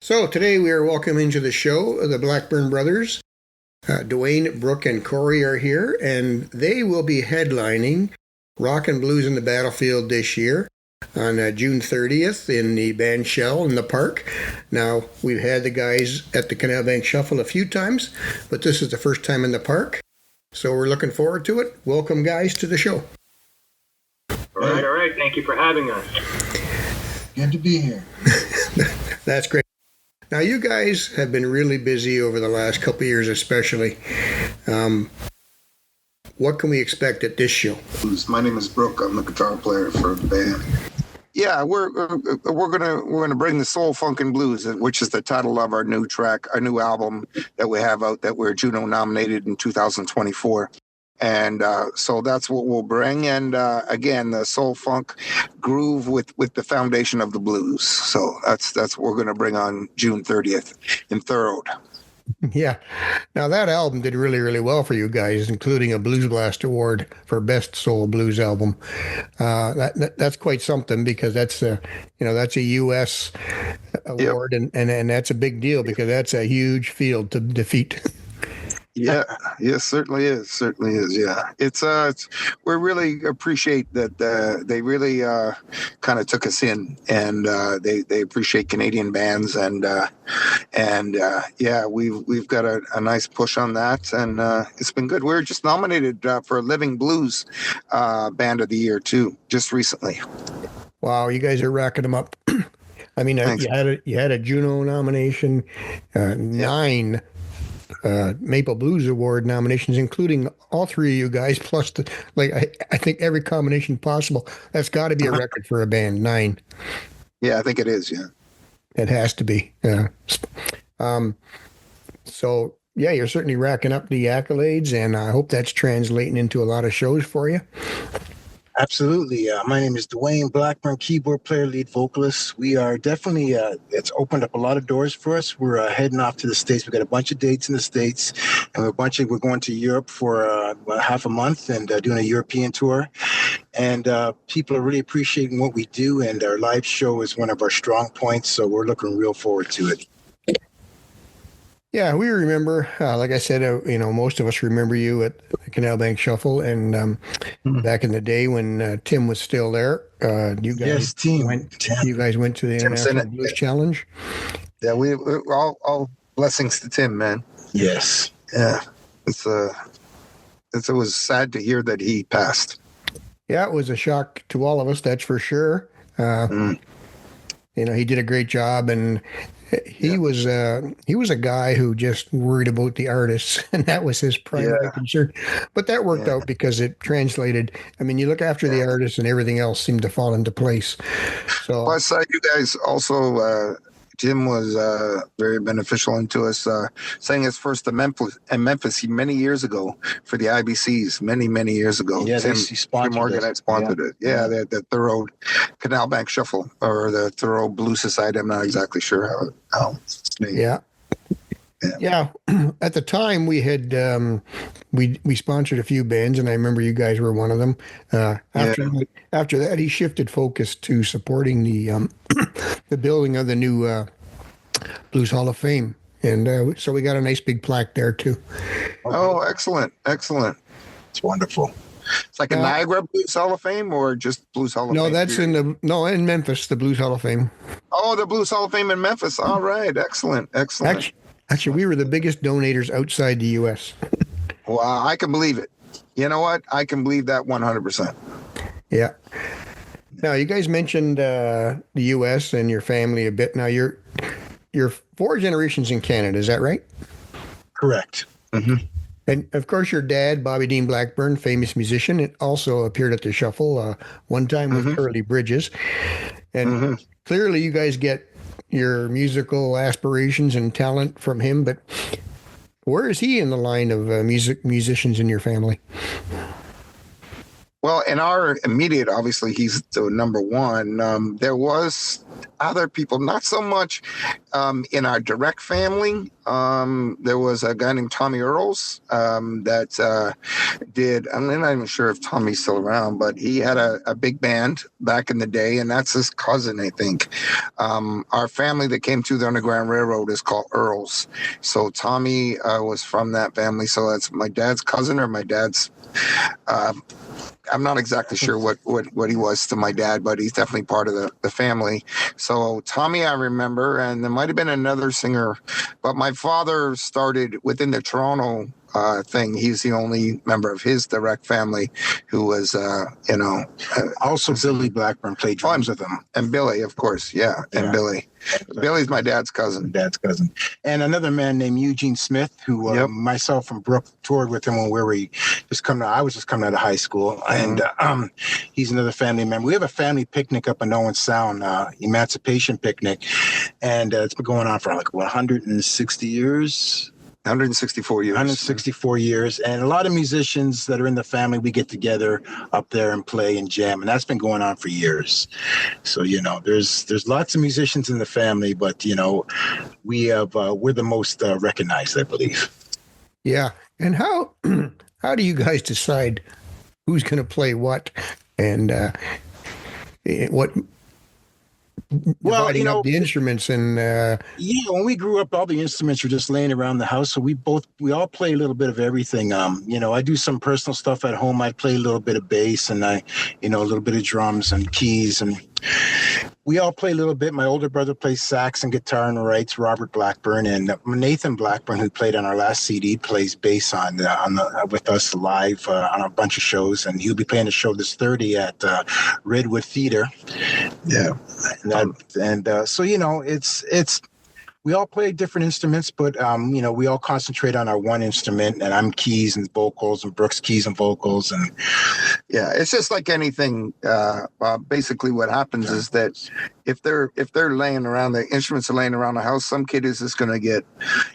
So today we are welcoming to the show the Blackburn brothers. Dwayne, Brooke, and Corey are here, and they will be headlining Rock and Blues in the Battlefield this year on June 30th in the band Shell in the park. Now, we've had the guys at the Canal Bank Shuffle a few times, but this is the first time in the park, so we're looking forward to it. Welcome, guys, to the show. All right. Thank you for having us. Good to be here. That's great. Now, you guys have been really busy over the last couple of years, especially. What can we expect at this show? My name is Brooke. I'm the guitar player for the band. Yeah, we're gonna bring the soul, funk, and blues, which is the title of our new track, our new album that we have out that we're Juno nominated in 2024. And so that's what we'll bring. And again, the soul funk groove with the foundation of the blues. So that's what we're going to bring on June 30th in Thorold. Yeah. Now that album did really, really well for you guys, including a Blues Blast Award for Best Soul Blues Album. That's quite something because that's a U.S. award, yep. and that's a big deal because that's a huge field to defeat. Yeah, certainly is. Yeah, it's we really appreciate that they really kind of took us in, and they appreciate Canadian bands, and yeah, we've got a nice push on that, and it's been good. We were just nominated for a Living Blues Band of the Year too, just recently. Wow, you guys are racking them up. I mean, you had a Juno nomination, 9. Maple Blues Award nominations, including all three of you guys, plus I think every combination possible. That's got to be a record for a band. 9. Yeah, I think it is. Yeah, it has to be. Yeah. So yeah, you're certainly racking up the accolades, and I hope that's translating into a lot of shows for you. Absolutely. My name is Dwayne Blackburn, keyboard player, lead vocalist. We are definitely, it's opened up a lot of doors for us. We're heading off to the States. We've got a bunch of dates in the States, and we're going to Europe for about half a month and doing a European tour. And people are really appreciating what we do, and our live show is one of our strong points, so we're looking real forward to it. Yeah, we remember, like I said, most of us remember you at the Canal Bank Shuffle, and back in the day when Tim was still there, you guys went to the International Blues Challenge. Yeah, we all blessings to Tim, man. Yes. Yeah, it was sad to hear that he passed. Yeah, it was a shock to all of us, that's for sure. He did a great job, and he was a guy who just worried about the artists, and that was his primary concern. But that worked out because it translated. I mean, you look after the artists, and everything else seemed to fall into place. So, plus, you guys also. Jim was very beneficial into us, sang us first in Memphis many years ago for the IBCs, many years ago. Yeah, Tim Morgan had sponsored it. Yeah, the Thorold Canal Bank Shuffle or the Thorold Blues Society. I'm not exactly sure how it's named. Yeah. At the time, we had we sponsored a few bands, and I remember you guys were one of them. After that, he shifted focus to supporting the the building of the new Blues Hall of Fame, and so we got a nice big plaque there too. Oh, excellent! It's wonderful. It's like a Niagara Blues Hall of Fame, or just Blues Hall of Fame? No, that's in Memphis, the Blues Hall of Fame. Oh, the Blues Hall of Fame in Memphis. All right, excellent. Actually, we were the biggest donators outside the U.S. Wow, I can believe it. You know what? I can believe that 100%. Yeah. Now, you guys mentioned the U.S. and your family a bit. Now, you're 4 generations in Canada, is that right? Correct. Mm-hmm. And, of course, your dad, Bobby Dean Blackburn, famous musician, also appeared at the Shuffle one time with Curly Bridges. And clearly you guys get your musical aspirations and talent from him, but where is he in the line of musicians in your family? Well, in our immediate, obviously, he's the number one. There was other people, not so much in our direct family. There was a guy named Tommy Earls that did, I'm not even sure if Tommy's still around, but he had a big band back in the day, and that's his cousin, I think. Our family that came through the Underground Railroad is called Earls. So Tommy was from that family. So that's my dad's cousin or my dad's I'm not exactly sure what he was to my dad, but he's definitely part of the family. So Tommy, I remember, and there might have been another singer, but my father started within the Toronto thing. He's the only member of his direct family who was, Also, Billy Blackburn played drums with him. And Billy, of course. Yeah. And Billy. Billy's my dad's cousin. And another man named Eugene Smith, who myself and Brooke toured with him when I was just coming out of high school. And he's another family member. We have a family picnic up in Owen Sound, Emancipation Picnic. And it's been going on for like 160 years. 164 years. 164 years. And a lot of musicians that are in the family, we get together up there and play and jam. And that's been going on for years. So, there's lots of musicians in the family, but, we're the most recognized, I believe. Yeah. And how do you guys decide who's going to play what and what? Well, up the instruments and when we grew up, all the instruments were just laying around the house. So we all play a little bit of everything. I do some personal stuff at home. I play a little bit of bass and a little bit of drums and keys, and we all play a little bit. My older brother plays sax and guitar and writes, Robert Blackburn, and Nathan Blackburn, who played on our last CD, plays bass with us live on a bunch of shows, and he'll be playing a show this 30 at Redwood Theater. Yeah, so it's. We all play different instruments, but we all concentrate on our one instrument, and I'm keys and vocals, and Brooks keys and vocals, and yeah, it's just like anything. Basically, what happens is that if they're laying around, the instruments are laying around the house, some kid is just going to get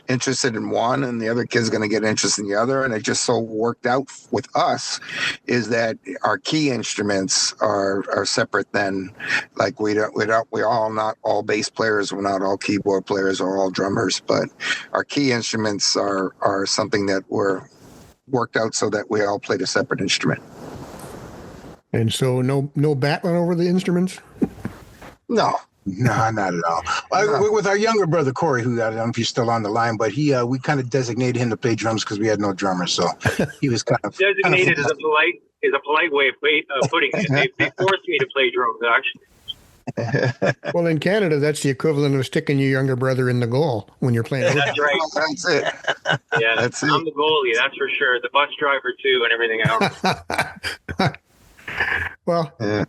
interested in one, and the other kid's going to get interested in the other, and it just so worked out with us is that our key instruments are separate. Than like we're all not all bass players, we're not all keyboard players or all drummers, but our key instruments are something that were worked out so that we all played a separate instrument. And so no battling over the instruments? No, not at all. No. With our younger brother Corey, who I don't know if he's still on the line, but we kind of designated him to play drums because we had no drummer, so he was kind of designated is a polite way of putting it. They forced me to play drums, actually. Well, in Canada, that's the equivalent of sticking your younger brother in the goal when you're playing. That's right. That's it. Yeah, I'm the goalie, that's for sure. The bus driver too, and everything else. Well, yeah.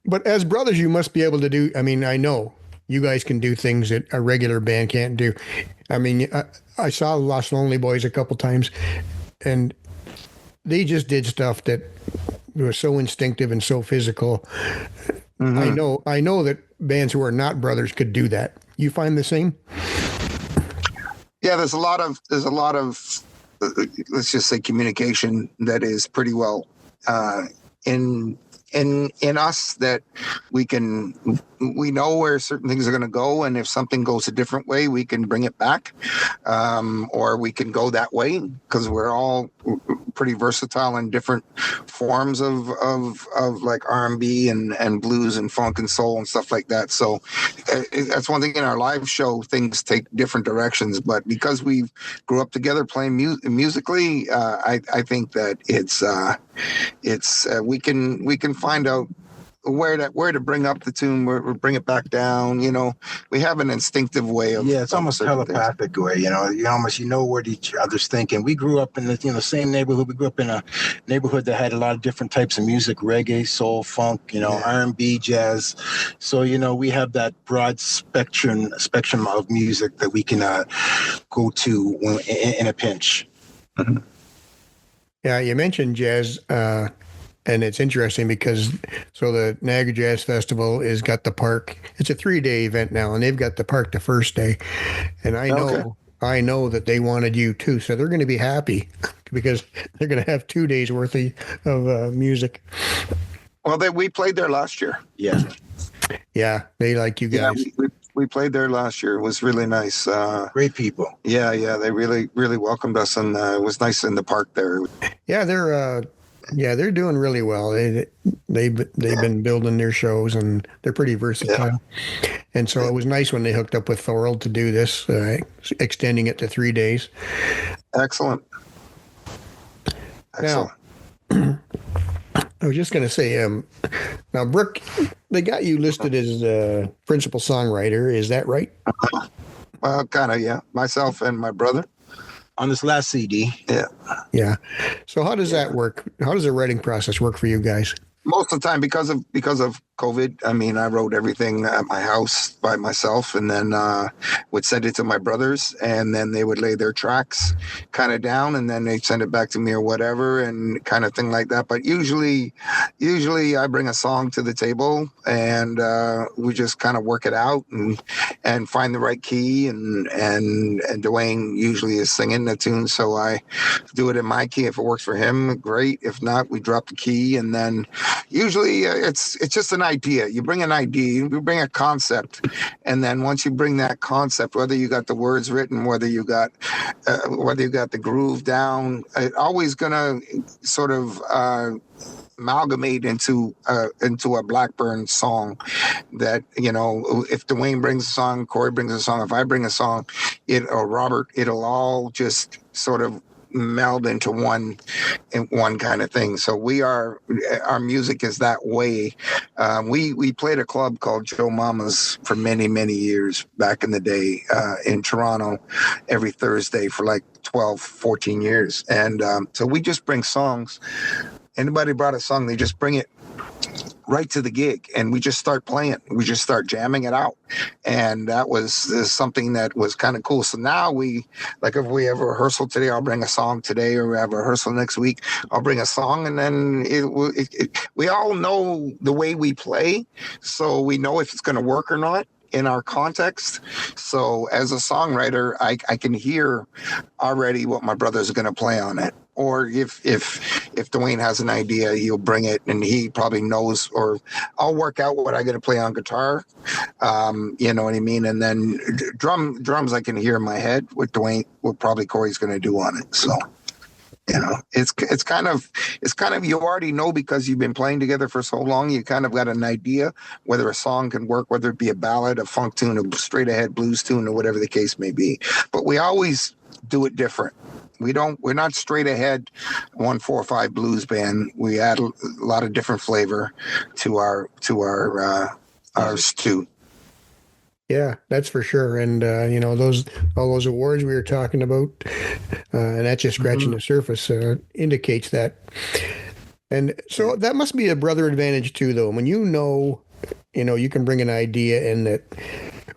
But as brothers, you must be able to do. I mean, I know you guys can do things that a regular band can't do. I mean, I saw Lost Lonely Boys a couple times, and they just did stuff that was so instinctive and so physical. Mm-hmm. I know that bands who are not brothers could do that. You find the same? Yeah, there's a lot of let's just say communication that is pretty well in us, that we know where certain things are going to go, and if something goes a different way, we can bring it back, or we can go that way, because we're all pretty versatile in different forms of like R&B and blues and funk and soul and stuff like that. So that's one thing in our live show, things take different directions, but because we grew up together playing musically, I think that it's we can find out where to bring up the tune, where bring it back down. We have an instinctive way of. Yeah, it's almost telepathic way. You know what each other's thinking. We grew up in the same neighborhood. We grew up in a neighborhood that had a lot of different types of music: reggae, soul, funk, R&B, jazz. So we have that broad spectrum of music that we can go to in a pinch. Mm-hmm. Yeah, you mentioned jazz. And it's interesting because the Niagara Jazz Festival is got the park. It's a 3-day event now, and they've got the park the first day. And I know that they wanted you too, so they're going to be happy because they're going to have 2 days worth of music. Well, we played there last year. Yeah. Yeah, they like you Yeah, guys. we played there last year. It was really nice. Great people. Yeah, they really welcomed us, and it was nice in the park there. Yeah, they're doing really well. They've been building their shows, and they're pretty Yeah, versatile. And so it was nice when they hooked up with Thorold to do this, extending it to 3 days. excellent. Now, I was just going to say, now, Brooke, they got you listed as principal songwriter. Is that right? Well, kind of, yeah. Myself and my brother. On this last CD. Yeah. Yeah. So how does that work? How does the writing process work for you guys? Most of the time, because of COVID, I mean, I wrote everything at my house by myself, and then would send it to my brothers, and then they would lay their tracks kind of down, and then they'd send it back to me or whatever, and kind of thing like that. But usually I bring a song to the table, and we just kind of work it out and find the right key, and Dwayne usually is singing the tune, so I do it in my key. If it works for him, great. If not, we drop the key, and then usually it's just an idea. You bring an idea, you bring a concept, and then once you bring that concept, whether you got the words written, whether you got the groove down, it's always gonna sort of amalgamate into a Blackburn song. That, you know, if Dwayne brings a song, Corey brings a song, if I bring a song, or Robert, it'll all just sort of meld into one kind of thing. So our music is that way. We played a club called Joe Mama's for many years back in the day in Toronto every Thursday for like 12-14 years, and so we just bring songs. Anybody brought a song, they just bring it right to the gig, and we just start playing. We just start jamming it out, and that was something that was kind of cool. So now if we have a rehearsal today, I'll bring a song today, or we have a rehearsal next week, I'll bring a song, and then we all know the way we play, so we know if it's going to work or not in our context. So as a songwriter, I can hear already what my brothers are going to play on it. Or if Dwayne has an idea, he'll bring it, and he probably knows, or I'll work out what I got to play on guitar. You know what I mean? And then drums I can hear in my head what probably Corey's going to do on it. So, you know, it's kind of you already know, because you've been playing together for so long. You kind of got an idea whether a song can work, whether it be a ballad, a funk tune, a straight ahead blues tune, or whatever the case may be. But we always do it different. We're not straight ahead 1-4-5 blues band. We add a lot of different flavor to our stew. Yeah, that's for sure. And you know, all those awards we were talking about, and that's just scratching the surface, indicates that. And so that must be a brother advantage too, though. When you know, you can bring an idea, and that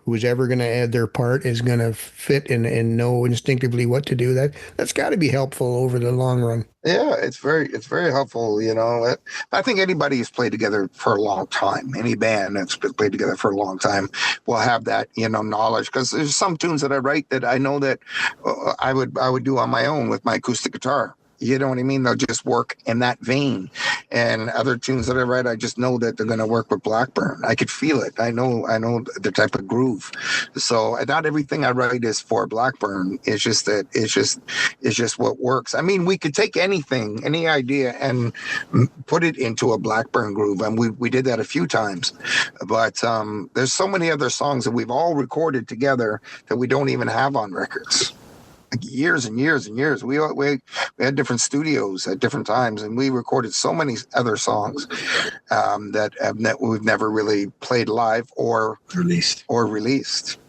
who's ever going to add their part is going to fit and know instinctively what to do. That's got to be helpful over the long run. Yeah, it's very helpful. You know, I think anybody who's played together for a long time, any band that's played together for a long time, will have that, knowledge. Because there's some tunes that I write that I know that I would do on my own with my acoustic guitar. You know what I mean? They'll just work in that vein. And other tunes that I write, I just know that they're going to work with Blackburn. I could feel it. I know the type of groove. So not everything I write is for Blackburn. It's just that it's just what works. I mean, we could take anything, any idea, and put it into a Blackburn groove. And we did that a few times. But there's so many other songs that we've all recorded together that we don't even have on records. Like years and years and years. We had different studios at different times, and we recorded so many other songs that we've never really played live or released.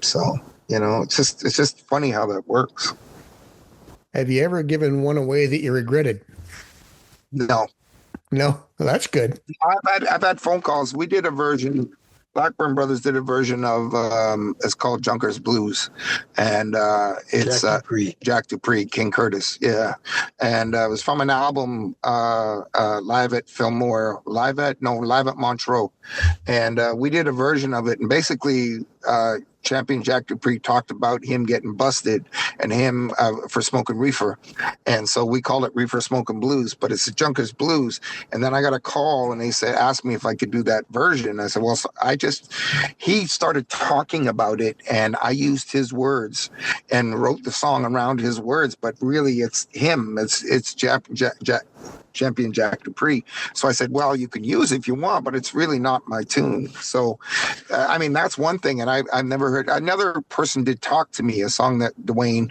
So, it's just funny how that works. Have you ever given one away that you regretted? No. Well, that's good. I've had phone calls. We did a version. Blackburn Brothers did a version of it's called Junker's Blues, and it's Jack Dupree, King Curtis, yeah, and it was from an album live at Montreux, and we did a version of it, and basically Champion Jack Dupree talked about him getting busted and him for smoking reefer. And so we call it Reefer Smoking Blues, but it's the Junkers Blues. And then I got a call and they asked me if I could do that version. I said, well, he started talking about it and I used his words and wrote the song around his words, but really it's him. It's Champion Jack Dupree. So I said, well, you can use it if you want, but it's really not my tune. So, I mean, that's one thing. And I've never heard, another person did Talk to Me, a song that Dwayne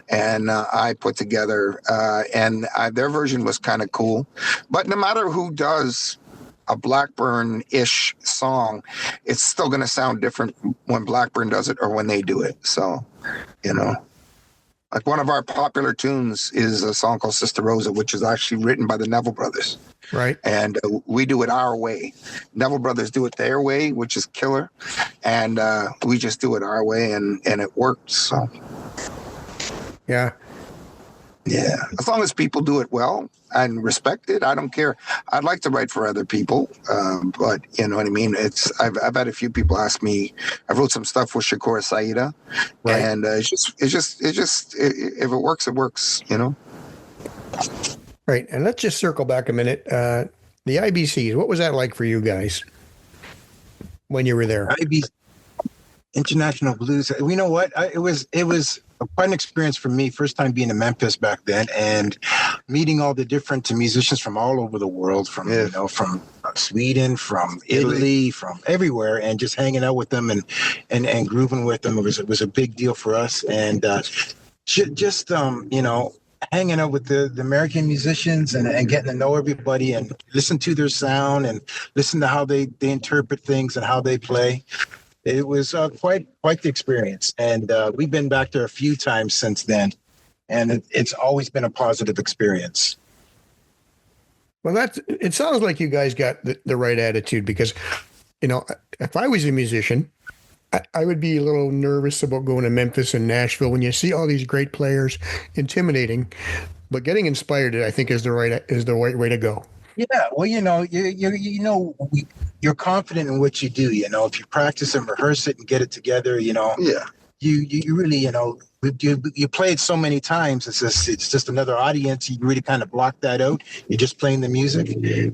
and I put together. And their version was kind of cool. But no matter who does a Blackburn-ish song, it's still going to sound different when Blackburn does it or when they do it. So, you know. Like one of our popular tunes is a song called Sister Rosa, which is actually written by the Neville Brothers. Right. And we do it our way. Neville Brothers do it their way, which is killer. And we just do it our way, and it works. So. Yeah. Yeah. As long as people do it well and respect it, I don't care. I'd like to write for other people, but you know what I mean? I've had a few people ask me. I wrote some stuff with Shakura Saida, right. And it's just if it works, it works, you know? Right. And let's just circle back a minute. The IBCs, what was that like for you guys when you were there? IBC, International Blues. You know what? It was quite an experience for me. First time being in Memphis back then, and meeting all the different musicians from all over the world, from from Sweden, from Italy, from everywhere, and just hanging out with them and grooving with them. It was a big deal for us, and just hanging out with the American musicians and getting to know everybody and listen to their sound and listen to how they interpret things and how they play. It was quite the experience, and we've been back there a few times since then, and it's always been a positive experience. Well, it sounds like you guys got the right attitude, because, if I was a musician, I would be a little nervous about going to Memphis and Nashville when you see all these great players, intimidating, but getting inspired, I think, is the right way to go. Yeah, well, you're confident in what you do. If you practice and rehearse it and get it together, Yeah. You really, you play it so many times. It's just another audience. You really kind of block that out. You're just playing the music.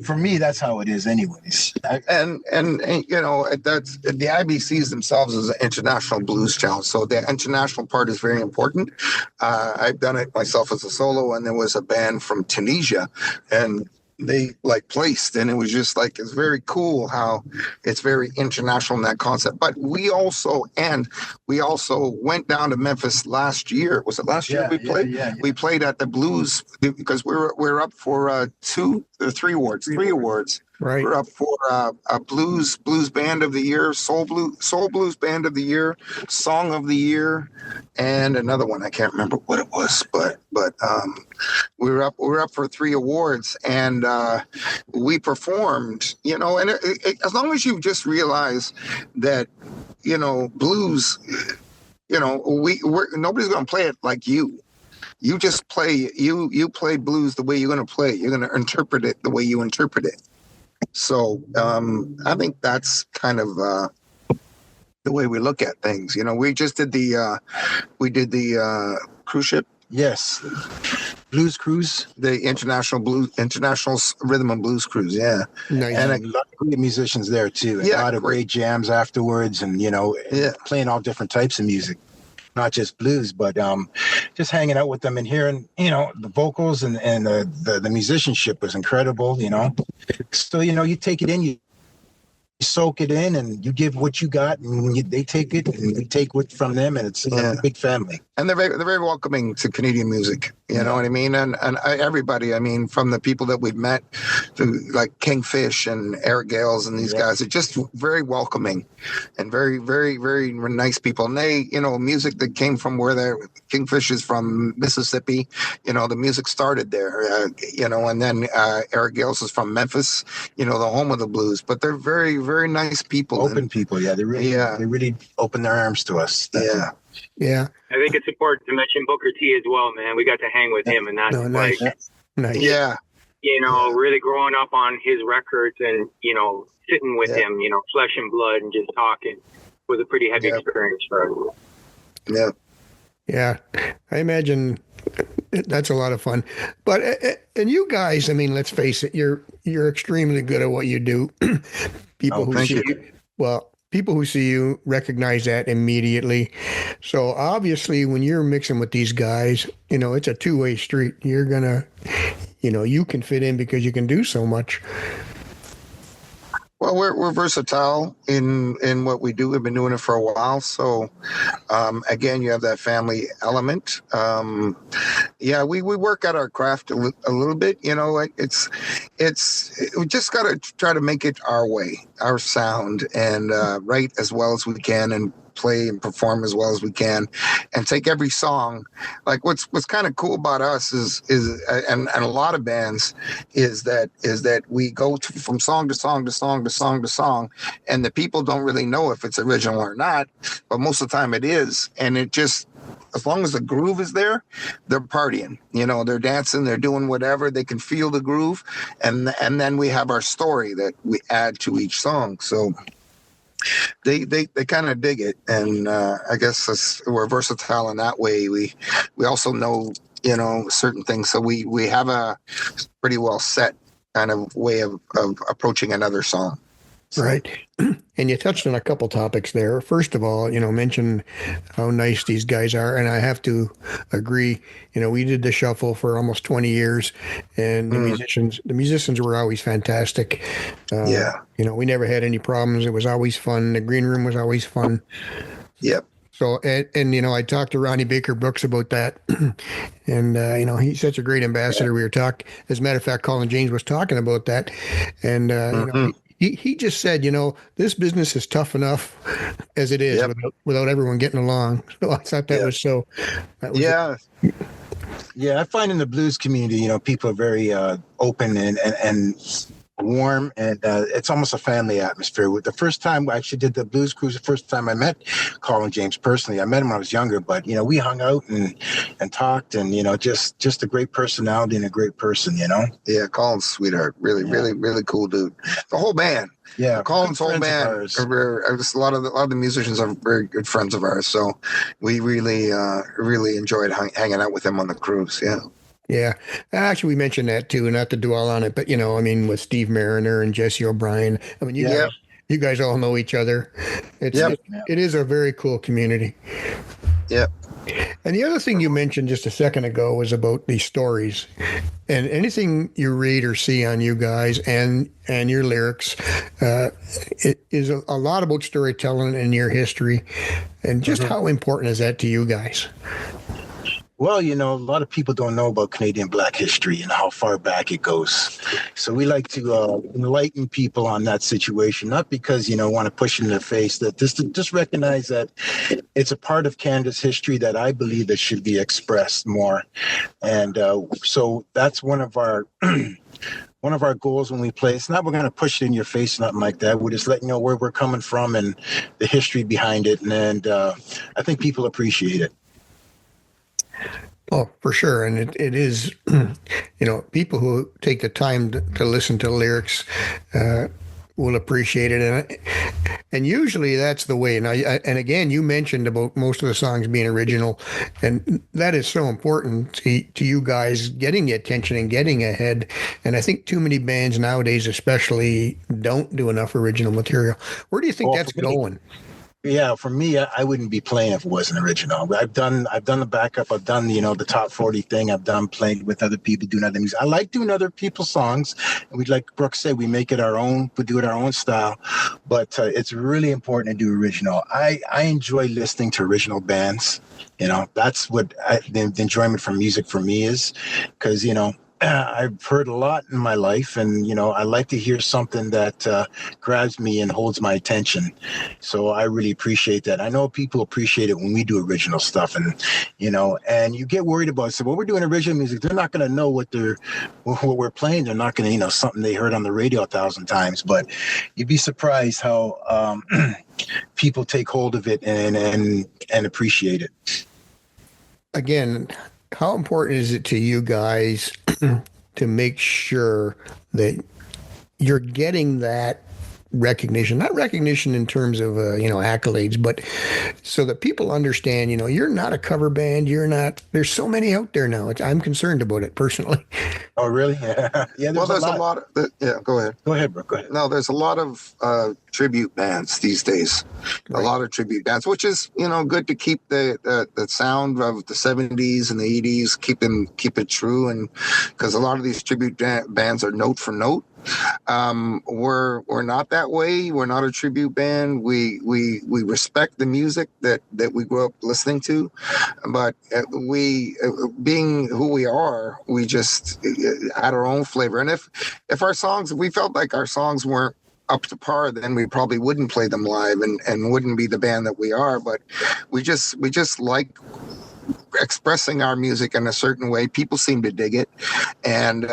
For me, that's how it is, anyways. And that's the IBCs themselves is an international blues challenge. So the international part is very important. I've done it myself as a solo, and there was a band from Tunisia, and they placed, and it was just it's very cool how it's very international in that concept. But we also went down to Memphis last year. Was it last year we played? Yeah. We played at the Blues, because we're up for 3 awards. Right. We're up for a blues band of the year, soul blues band of the year, song of the year, and another one I can't remember what it was, but we're up for 3 awards, and we performed, and as long as you just realize that blues, nobody's going to play it like you. You just play you play blues the way you're going to play. You're going to interpret it the way you interpret it. So I think that's kind of the way we look at things. We just did the cruise ship. Yes, Blues Cruise, the international rhythm and blues cruise. Yeah, nice. And a lot of great musicians there too. And a lot of great jams afterwards, and playing all different types of music. Not just blues, but just hanging out with them and hearing, the vocals and the musicianship was incredible, So, you take it in, you soak it in, and you give what you got, and they take it, and we take what from them, and it's a big family. And they're very welcoming to Canadian music. You know what I mean? And everybody, from the people that we've met, like Kingfish and Eric Gales and these guys, are just very welcoming and very, very, very nice people. And they, music that came from where Kingfish is from Mississippi, the music started there, and then Eric Gales is from Memphis, the home of the blues. But they're very, very nice people. Open people, yeah. They really open their arms to us. Yeah. I think it's important to mention Booker T as well, man. We got to hang with him, and that's nice. Yeah. Really growing up on his records and, sitting with him, flesh and blood and just talking. was a pretty heavy Yeah. experience for us. Yeah. Yeah, I imagine that's a lot of fun. But and you guys, I mean, let's face it, you're extremely good at what you do. People Oh, who thank see you. people who see you recognize that immediately. So obviously, when you're mixing with these guys, it's a two-way street. You're gonna, you can fit in because you can do so much. Well, we're versatile in what we do. We've been doing it for a while, so again, you have that family element. Yeah, we work at our craft a little bit. It's we just got to try to make it our way, our sound, and write as well as we can, and play and perform as well as we can, and take every song. Like what's kind of cool about us is and a lot of bands is that we go from song to song to song to song to song, and the people don't really know if it's original or not, but most of the time it is, and it just, as long as the groove is there, they're partying. They're dancing, they're doing whatever. They can feel the groove, and then we have our story that we add to each song. So they kind of dig it, and I guess we're versatile in that way. We also know certain things, so we have a pretty well set kind of way of approaching another song. So. Right. And you touched on a couple topics there. First of all, mention how nice these guys are. And I have to agree, we did the shuffle for almost 20 years, and the musicians were always fantastic. Yeah. We never had any problems. It was always fun. The green room was always fun. Yep. So, and I talked to Ronnie Baker Brooks about that, and he's such a great ambassador. We were talking, as a matter of fact, Colin James was talking about that, and he just said, this business is tough enough as it is, Yep. without everyone getting along. So I thought that was so. Yeah. Yeah, I find in the blues community, people are very open and warm, and it's almost a family atmosphere. The first time I actually did the blues cruise, the first time I met Colin James personally, I met him when I was younger, but we hung out and talked, and just a great personality and a great person. Yeah, Colin's sweetheart, really cool dude. The whole band. Yeah, Colin's whole band. A lot of the musicians are very good friends of ours, so we really enjoyed hanging out with them on the cruise. Yeah. Yeah, actually, we mentioned that too, not to dwell on it, but with Steve Mariner and Jesse O'Brien. I mean, you guys all know each other. It is a very cool community. Yep. And the other thing you mentioned just a second ago was about these stories, and anything you read or see on you guys and your lyrics, it is a lot about storytelling and your history, and just how important is that to you guys? Well, a lot of people don't know about Canadian Black history and how far back it goes. So we like to enlighten people on that situation, not because, want to push in their face, that just recognize that it's a part of Canada's history that I believe that should be expressed more. And so that's one of our goals when we play. It's not we're going to push it in your face, nothing like that. We're just letting you know where we're coming from and the history behind it. And I think people appreciate it. Oh, for sure. And it is, people who take the time to listen to lyrics will appreciate it. And usually that's the way. And again, you mentioned about most of the songs being original, and that is so important to you guys getting the attention and getting ahead. And I think too many bands nowadays especially don't do enough original material. Where do you think that's going? Yeah, for me, I wouldn't be playing if it wasn't original. I've done the backup. I've done the top 40 thing. I've done playing with other people, doing other music. I like doing other people's songs, and we, like Brooke said, we make it our own. We do it our own style. But it's really important to do original. I enjoy listening to original bands. That's what the enjoyment from music for me is, because I've heard a lot in my life, and I like to hear something that grabs me and holds my attention. So I really appreciate that. I know people appreciate it when we do original stuff, and and you get worried about it. So when we're doing original music, they're not going to know what we're playing. They're not going to something they heard on the radio 1,000 times. But you'd be surprised how people take hold of it and appreciate it. Again, how important is it to you guys to make sure that you're getting that recognition, not recognition in terms of, accolades, but so that people understand, you're not a cover band. You're not, there's so many out there now. I'm concerned about it personally. Oh, really? Yeah, There's a lot yeah, go ahead. Go ahead, bro. Go ahead. No, there's a lot of tribute bands these days. Right. A lot of tribute bands, which is, good to keep the sound of the 70s and the 80s, keep it true. And because a lot of these tribute bands are note for note. We're not that way. We're not a tribute band. We respect the music that we grew up listening to, but we, being who we are, we just add our own flavor. And if our songs, we felt like our songs weren't up to par, then we probably wouldn't play them live and wouldn't be the band that we are. But we just like expressing our music in a certain way. People seem to dig it. And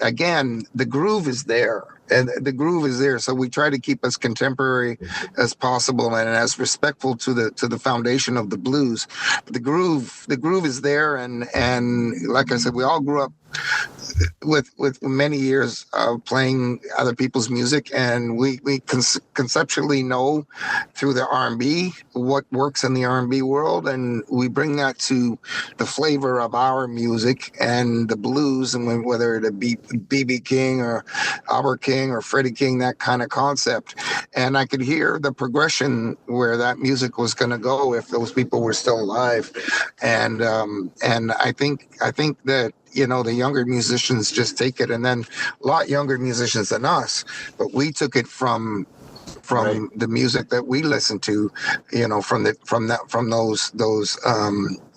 again, the groove is there. And the groove is there, so we try to keep as contemporary as possible and as respectful to the foundation of the blues. But the groove is there, and like I said, we all grew up with many years of playing other people's music, and we conceptually know through the R&B what works in the R&B world, and we bring that to the flavor of our music and the blues, and whether it be B.B. King or Albert King or Freddie King, that kind of concept. And I could hear the progression where that music was going to go if those people were still alive. And I think that, the younger musicians just take it, and then a lot younger musicians than us, but we took it from right. The music that we listened to, from those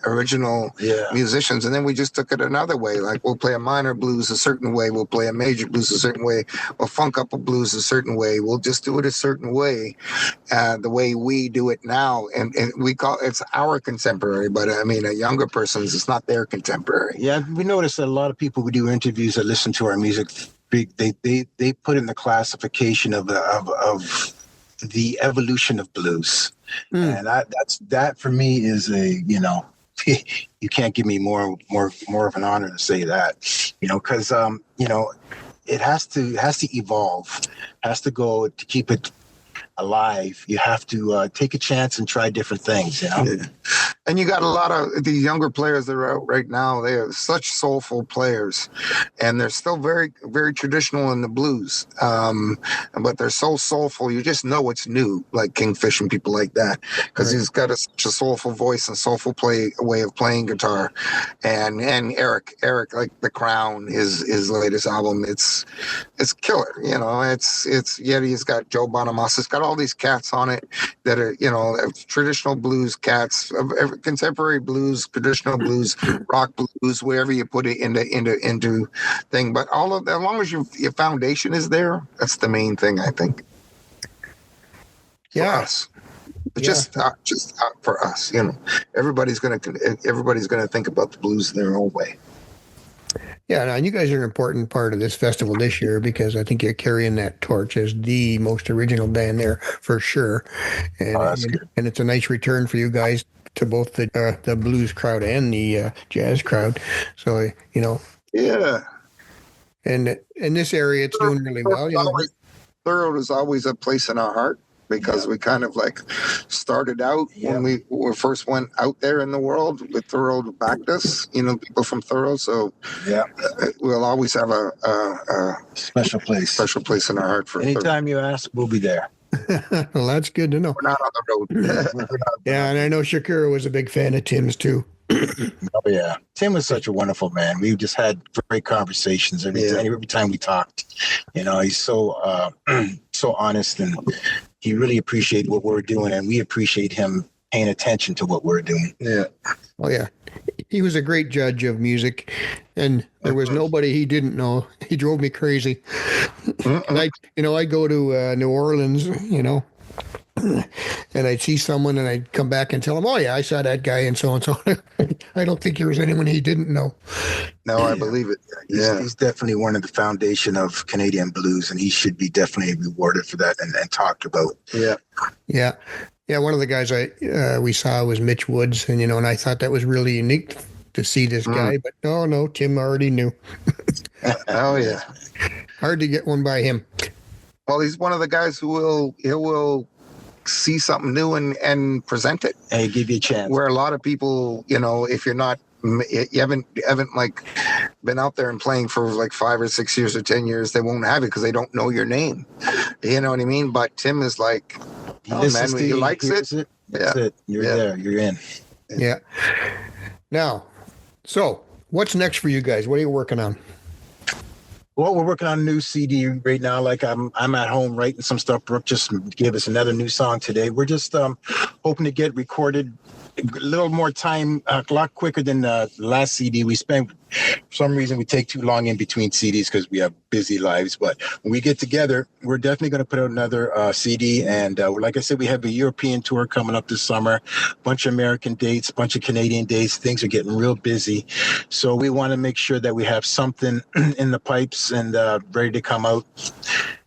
original musicians, and then we just took it another way. Like, we'll play a minor blues a certain way, we'll play a major blues a certain way, we'll funk up a blues a certain way, we'll just do it a certain way, the way we do it now, and we call it's our contemporary, but I mean, a younger person's, it's not their contemporary. Yeah, we noticed that a lot of people we do interviews that listen to our music, they put in the classification of the evolution of blues, and that for me is a you can't give me more of an honor to say that, because it has to evolve, has to go to keep it alive. You have to take a chance and try different things. Yeah. And you got a lot of these younger players that are out right now. They are such soulful players, and they're still very, very traditional in the blues. But they're so soulful, you just know it's new, like Kingfish and people like that, because he's got such a soulful voice and soulful way of playing guitar. And Eric, like The Crown, his latest album, it's killer. It's yet he's got Joe Bonamassa. It's got all these cats on it that are traditional blues cats, contemporary blues, traditional blues, rock blues, wherever you put it into thing. But all of that, as long as your foundation is there, that's the main thing, I think. For us. Just for us, everybody's gonna think about the blues in their own way. Yeah, and you guys are an important part of this festival this year, because I think you're carrying that torch as the most original band there for sure. And it's a nice return for you guys to both the blues crowd and the jazz crowd. So, Yeah. And in this area, it's doing really well. Thorold is always a place in our heart, because we kind of like started out when we first went out there in the world with Thorold backed us, people from Thorold. So we'll always have a special place in our heart for anytime you ask, we'll be there. Well, that's good to know. We're not on the road. Yeah, and I know Shakira was a big fan of Tim's too. Oh yeah, Tim was such a wonderful man. We just had great conversations every time we talked. He's so so honest, and he really appreciated what we're doing, and we appreciate him paying attention to what we're doing. Yeah. Oh yeah, he was a great judge of music, and there was nobody he didn't know. He drove me crazy. I go to New Orleans, and I'd see someone, and I'd come back and tell them, "Oh yeah, I saw that guy," and so on. So I don't think there was anyone he didn't know. No, I believe it. He's definitely one of the foundation of Canadian blues, and he should be definitely rewarded for that and talked about. Yeah. One of the guys we saw was Mitch Woods, and and I thought that was really unique to see this guy. But no, Tim already knew. Oh yeah, hard to get one by him. Well, he's one of the guys he will see something new and present it. And give you a chance. Where a lot of people, if you're not, you haven't like been out there and playing for like 5 or 6 years or 10 years, they won't have it because they don't know your name. You know what I mean? But Tim is like, he likes it. That's it. You're there. You're in. Yeah. Now, so what's next for you guys? What are you working on? Well, we're working on a new CD right now. Like I'm at home writing some stuff. Brooke just gave us another new song today. We're just hoping to get recorded a little more time, a lot quicker than the last CD. We spent, for some reason, we take too long in between CDs because we have busy lives. But when we get together, we're definitely going to put out another CD. And like I said, we have a European tour coming up this summer, a bunch of American dates, a bunch of Canadian dates. Things are getting real busy. So we want to make sure that we have something in the pipes and ready to come out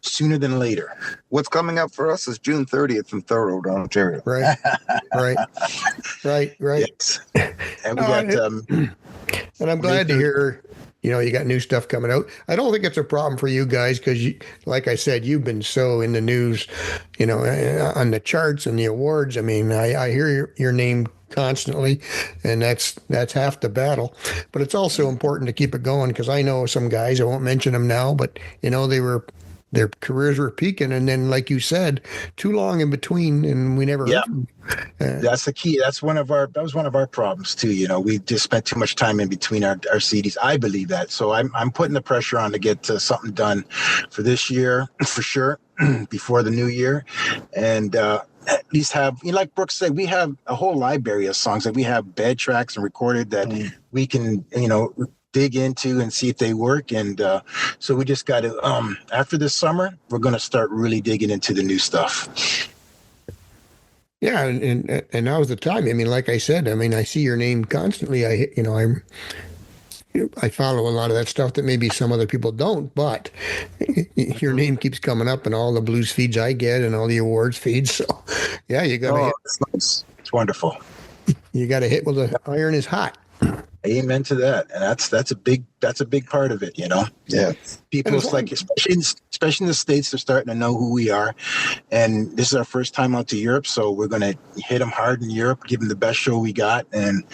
sooner than later. What's coming up for us is June 30th in Thorold, Ontario. Right. Yes. And we got... and I'm glad to hear, you got new stuff coming out. I don't think it's a problem for you guys because, like I said, you've been so in the news, on the charts and the awards. I mean, I hear your name constantly, and that's half the battle. But it's also important to keep it going because I know some guys, I won't mention them now, but, their careers were peaking, and then, like you said, too long in between, and we never heard from them. That's the key. That was one of our problems too. We just spent too much time in between our CDs. I believe that. So I'm putting the pressure on to get something done for this year for sure, before the new year, and at least have, like Brooks said, we have a whole library of songs that we have bed tracks and recorded that we can, dig into and see if they work. And so we just got to, after this summer, we're going to start really digging into the new stuff. Yeah, and now's the time. I mean, like I said, I see your name constantly. I follow a lot of that stuff that maybe some other people don't, but your name keeps coming up in all the blues feeds I get and all the awards feeds. So, yeah, you got to hit. It's nice. It's wonderful. You got to hit while the iron is hot. Amen to that, and that's a big part of it, Yeah, people, it's like, especially in the States, they're starting to know who we are, and this is our first time out to Europe, so we're going to hit them hard in Europe, give them the best show we got, and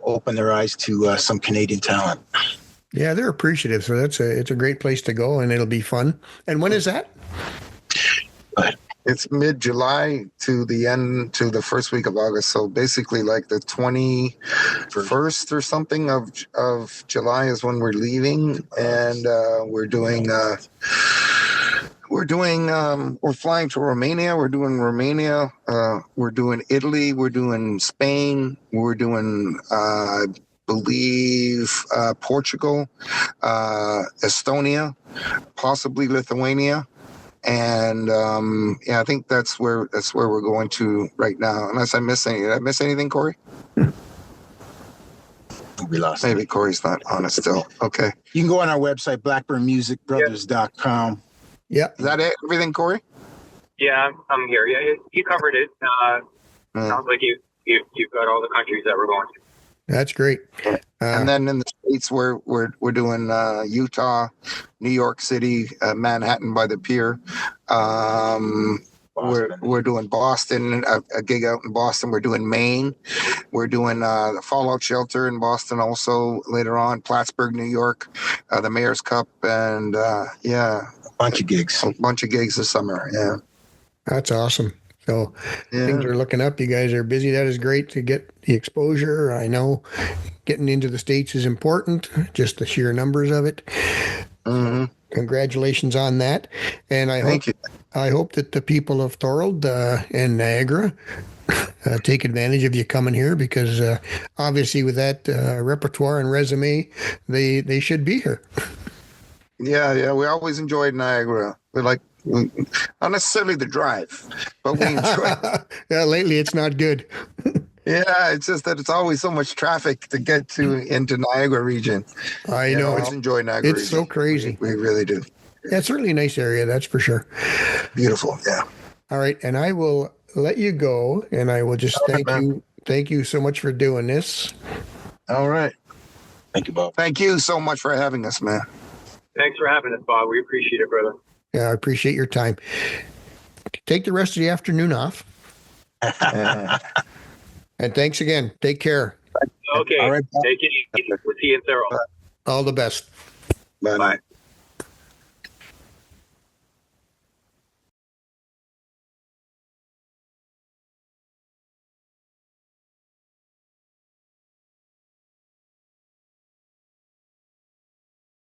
open their eyes to some Canadian talent. Yeah, they're appreciative, so it's a great place to go, and it'll be fun. And when is that? it's mid-July to the first week of August. So basically like the 21st or something of July is when we're leaving. And we're flying to Romania. We're doing Romania. We're doing Italy. We're doing Spain. We're doing, I believe, Portugal, Estonia, possibly Lithuania. And I think that's where we're going to right now. Unless I miss anything. Did I miss anything, Corey? We lost. Maybe Corey's not on it still. Okay. You can go on our website, blackburnmusicbrothers.com. Yeah. Is that it? Everything, Corey? Yeah, I'm here. Yeah, you covered it. Sounds like you've got all the countries that we're going to. That's great. And then in the States, we're doing Utah, New York City, Manhattan by the Pier. We're doing Boston, a gig out in Boston. We're doing Maine. We're doing the Fallout Shelter in Boston also later on. Plattsburgh, New York, the Mayor's Cup, and a bunch of gigs. A bunch of gigs this summer. Yeah, that's awesome. So things are looking up. You guys are busy. That is great to get the exposure. I know getting into the States is important, just the sheer numbers of it. Mm-hmm. Congratulations on that. And I hope that the people of Thorold and Niagara take advantage of you coming here because obviously with that repertoire and resume, they should be here. Yeah. We always enjoyed Niagara. Not necessarily the drive, but we enjoy it. Yeah, lately it's not good. Yeah, it's just that it's always so much traffic to get into Niagara region. I know. I always enjoy Niagara region. It's so crazy. We really do. Yeah, it's certainly a nice area, that's for sure. Beautiful, yeah. All right, and I will let you go, and I will just thank you so much for doing this. All right. Thank you, Bob. Thank you so much for having us, man. Thanks for having us, Bob. We appreciate it, brother. Yeah, I appreciate your time. Take the rest of the afternoon off. And thanks again. Take care. Okay. All right. Take it easy. We'll see you in Thurl. All the best. Bye. Bye.